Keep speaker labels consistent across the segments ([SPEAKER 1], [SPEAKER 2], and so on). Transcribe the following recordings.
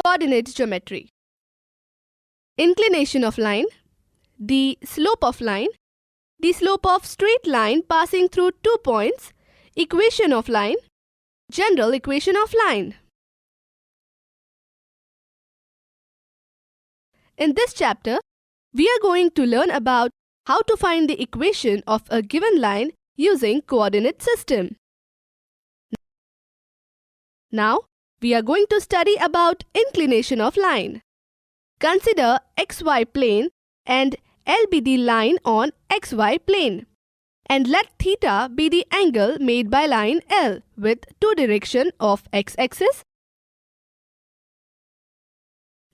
[SPEAKER 1] coordinate geometry. Inclination of line, the slope of line, the slope of straight line passing through 2 points, equation of line, general equation of line. In this chapter, we are going to learn about how to find the equation of a given line using coordinate system. Now, we are going to study about inclination of line. Consider xy plane and L be the line on xy plane. And let theta be the angle made by line L with 2 direction of x-axis.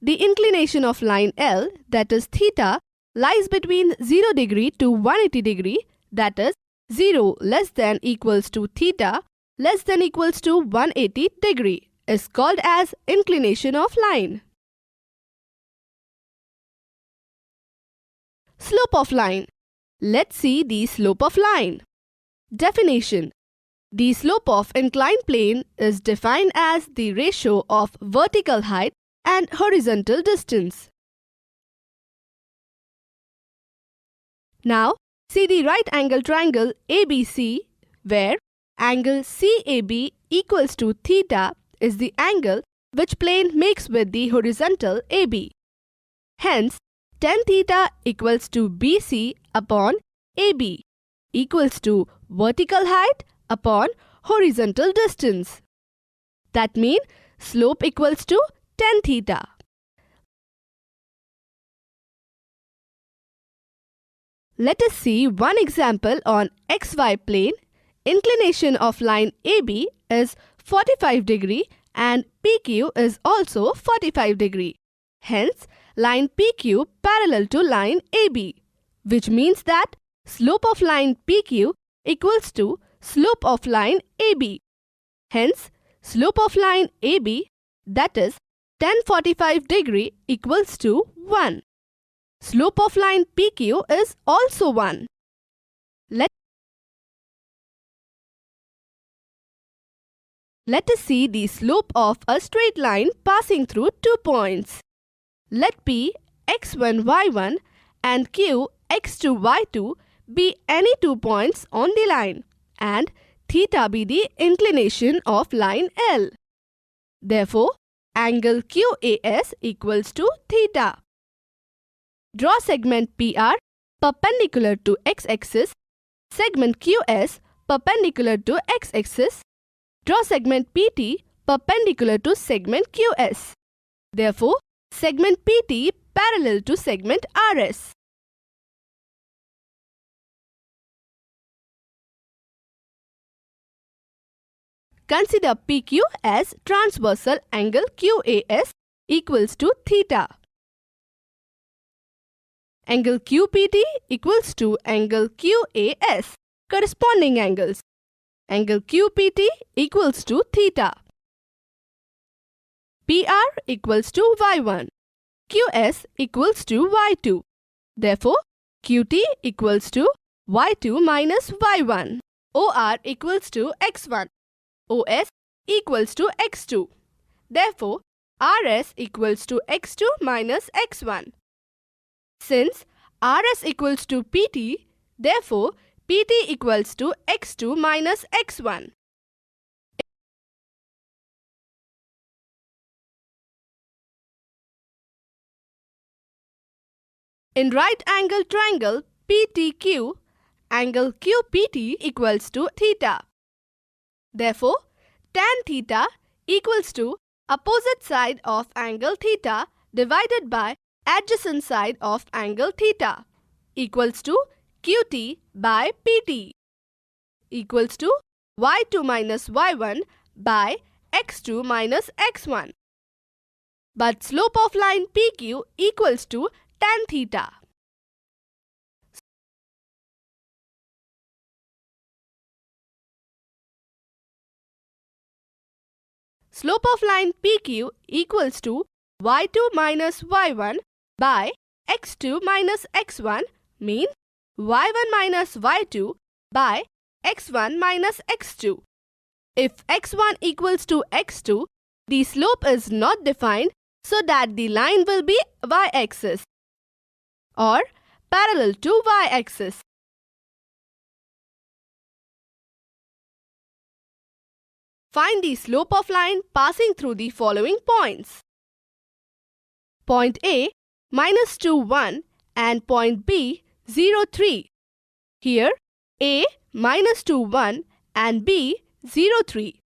[SPEAKER 1] The inclination of line L, that is theta, lies between 0 degree to 180 degree, that is 0 less than equals to theta less than equals to 180 degree, is called as inclination of line. Slope of line. Let's see the slope of line. Definition. The slope of inclined plane is defined as the ratio of vertical height and horizontal distance. Now, see the right angle triangle ABC, where angle CAB equals to theta is the angle which plane makes with the horizontal AB. Hence, tan theta equals to BC upon AB equals to vertical height upon horizontal distance. That means slope equals to tan theta. Let us see one example on xy plane. Inclination of line AB is 45 degree and PQ is also 45 degree. Hence, line PQ parallel to line AB, which means that slope of line PQ equals to slope of line AB. Hence, slope of line AB, that is tan 45 degree, equals to 1. Slope of line PQ is also 1. Let us see the slope of a straight line passing through 2 points. Let P x1, y1 and Q x2, y2 be any 2 points on the line and theta be the inclination of line L. Therefore, angle QAS equals to theta. Draw segment PR perpendicular to x-axis, segment QS perpendicular to x-axis. Draw segment PT perpendicular to segment QS. Therefore, segment PT parallel to segment RS. Consider PQ as transversal angle QAS equals to theta. Angle QPT equals to angle QAS, corresponding angles. Angle QPT equals to theta. PR equals to y1. QS equals to y2. Therefore, QT equals to y2 minus y1. OR equals to x1. OS equals to x2. Therefore, RS equals to x2 minus x1. Since RS equals to PT, therefore, PT equals to x2 minus x1. In right angle triangle PTQ, angle QPT equals to theta. Therefore, tan theta equals to opposite side of angle theta divided by adjacent side of angle theta equals to QT by PT equals to y2 minus y1 by x2 minus x1. But slope of line PQ equals to tan theta. Slope of line PQ equals to y2 minus y1 by x2 minus x1 means y1 minus y2 by x1 minus x2. If x1 equals to x2, the slope is not defined so that the line will be y-axis or parallel to y-axis. Find the slope of line passing through the following points. Point A -2, 1 and point B 0, 3. Here A -2, 1 and B 0, 3.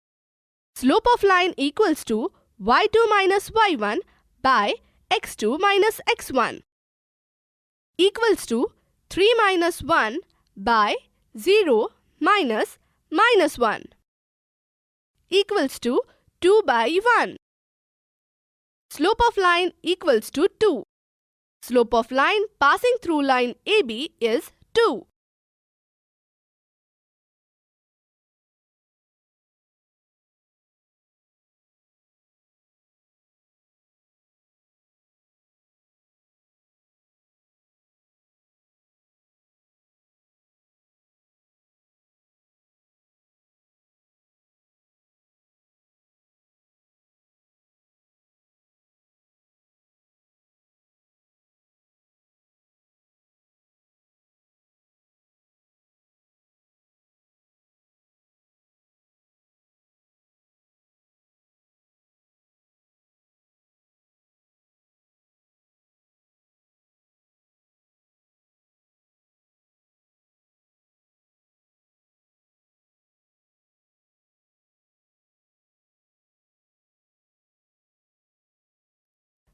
[SPEAKER 1] Slope of line equals to y2 minus y1 by x2 minus x1 equals to 3 minus 1 by 0 minus minus 1 equals to 2 by 1. Slope of line equals to 2. Slope of line passing through line AB is 2.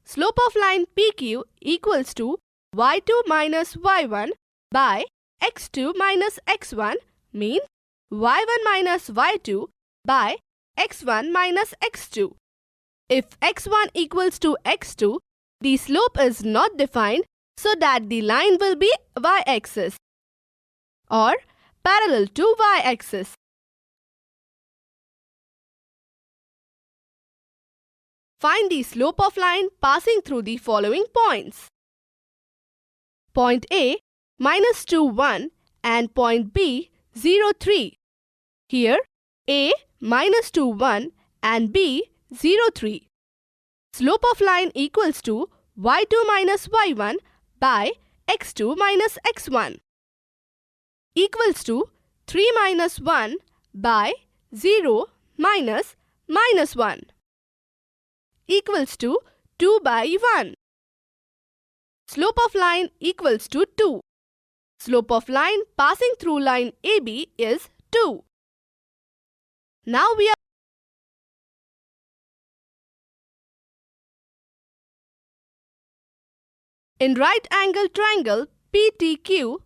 [SPEAKER 1] Slope of line PQ equals to y2 minus y1 by x2 minus x1 means y1 minus y2 by x1 minus x2. If x1 equals to x2, the slope is not defined so that the line will be y-axis or parallel to y-axis. Find the slope of line passing through the following points. Point A -2, 1 and point B 0, 3. Here A -2, 1 and B 0, 3. Slope of line equals to y2 minus y1 by x2 minus x1 equals to 3 minus 1 by 0 minus minus 1 equals to 2 by 1. Slope of line equals to 2. Slope of line passing through line AB is 2. Now we are in right angle triangle PTQ,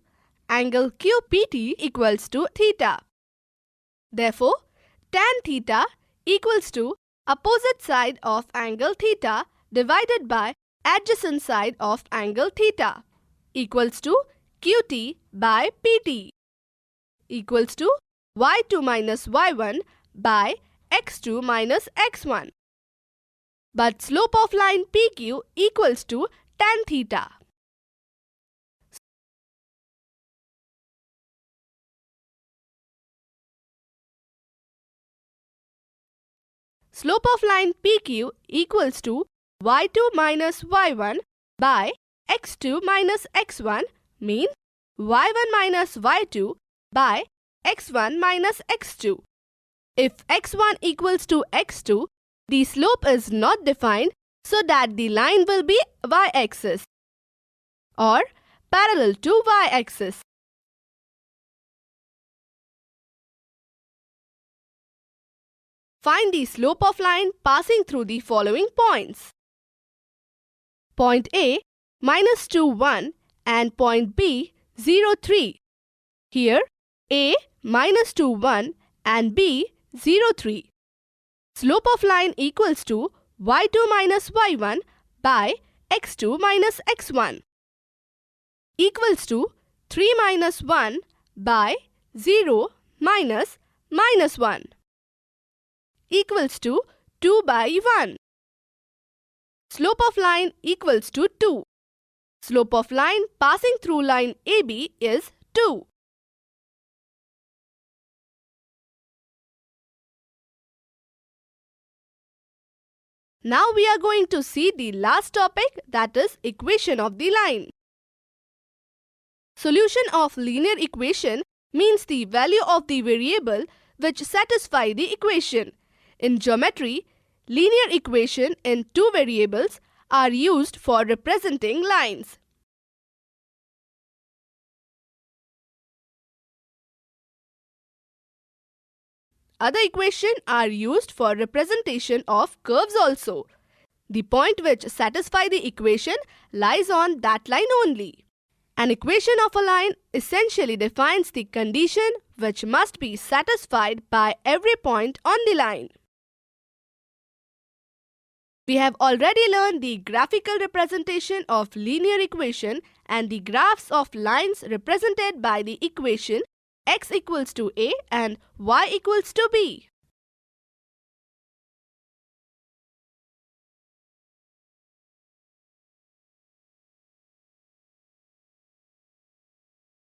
[SPEAKER 1] angle QPT equals to theta. Therefore, tan theta equals to opposite side of angle theta divided by adjacent side of angle theta equals to QT by PT equals to y2 minus y1 by x2 minus x1. But slope of line PQ equals to tan theta. Slope of line PQ equals to y2 minus y1 by x2 minus x1 means y1 minus y2 by x1 minus x2. If x1 equals to x2, the slope is not defined so that the line will be y-axis or parallel to y-axis. Find the slope of line passing through the following points. Point A -2, 1 and point B 0, 3. Here A -2, 1 and B 0, 3. Slope of line equals to y2 minus y1 by x2 minus x1 equals to 3 minus 1 by 0 minus minus 1 equals to 2 by 1. Slope of line equals to 2. Slope of line passing through line AB is 2. Now we are going to see the last topic, that is equation of the line. Solution of linear equation means the value of the variable which satisfy the equation. In geometry, linear equation in two variables are used for representing lines. Other equations are used for representation of curves also. The point which satisfies the equation lies on that line only. An equation of a line essentially defines the condition which must be satisfied by every point on the line. We have already learned the graphical representation of linear equation and the graphs of lines represented by the equation x equals to a and y equals to b.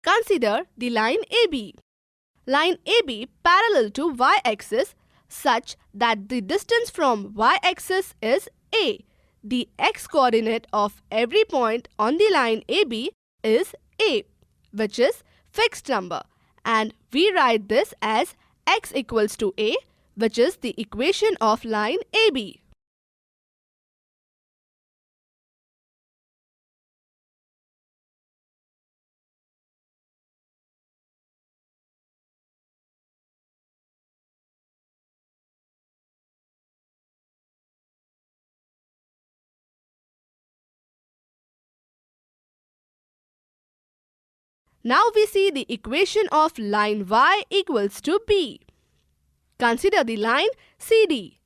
[SPEAKER 1] Consider the line AB. Line AB parallel to y-axis such that the distance from y-axis is a. The x-coordinate of every point on the line AB is a, which is fixed number, and we write this as x equals to a, which is the equation of line AB. Now we see the equation of line y equals to b. Consider the line CD.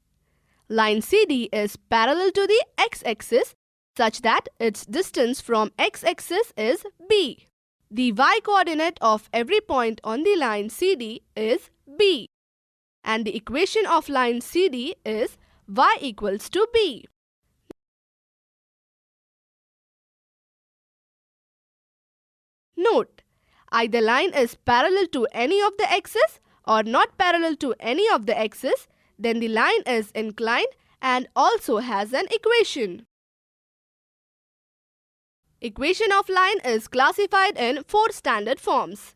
[SPEAKER 1] Line CD is parallel to the x-axis such that its distance from x-axis is b. The y-coordinate of every point on the line CD is b, and the equation of line CD is y equals to b. Note, either line is parallel to any of the axes or not parallel to any of the axes, then the line is inclined and also has an equation. Equation of line is classified in four standard forms.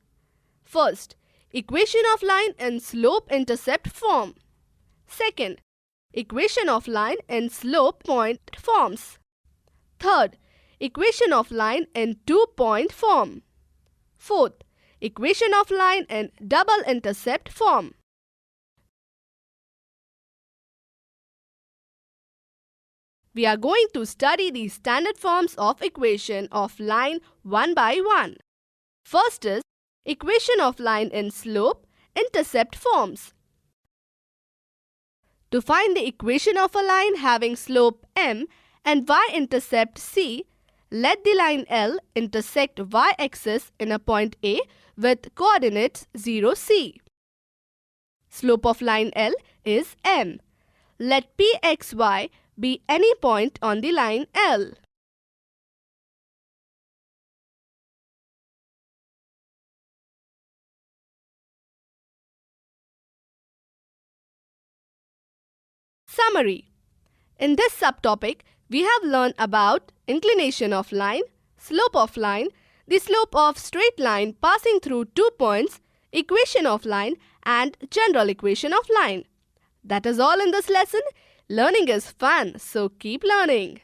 [SPEAKER 1] First, equation of line in slope-intercept form. Second, equation of line in slope-point forms. Third, equation of line in two-point form. Fourth, equation of line in double-intercept form. We are going to study the standard forms of equation of line one by one. First is equation of line in slope-intercept forms. To find the equation of a line having slope m and y-intercept c, let the line L intersect y-axis in a point A with coordinates 0, c. Slope of line L is m. Let Pxy be any point on the line L. Summary. In this subtopic, we have learned about inclination of line, slope of line, the slope of straight line passing through 2 points, equation of line, and general equation of line. That is all in this lesson. Learning is fun, so keep learning.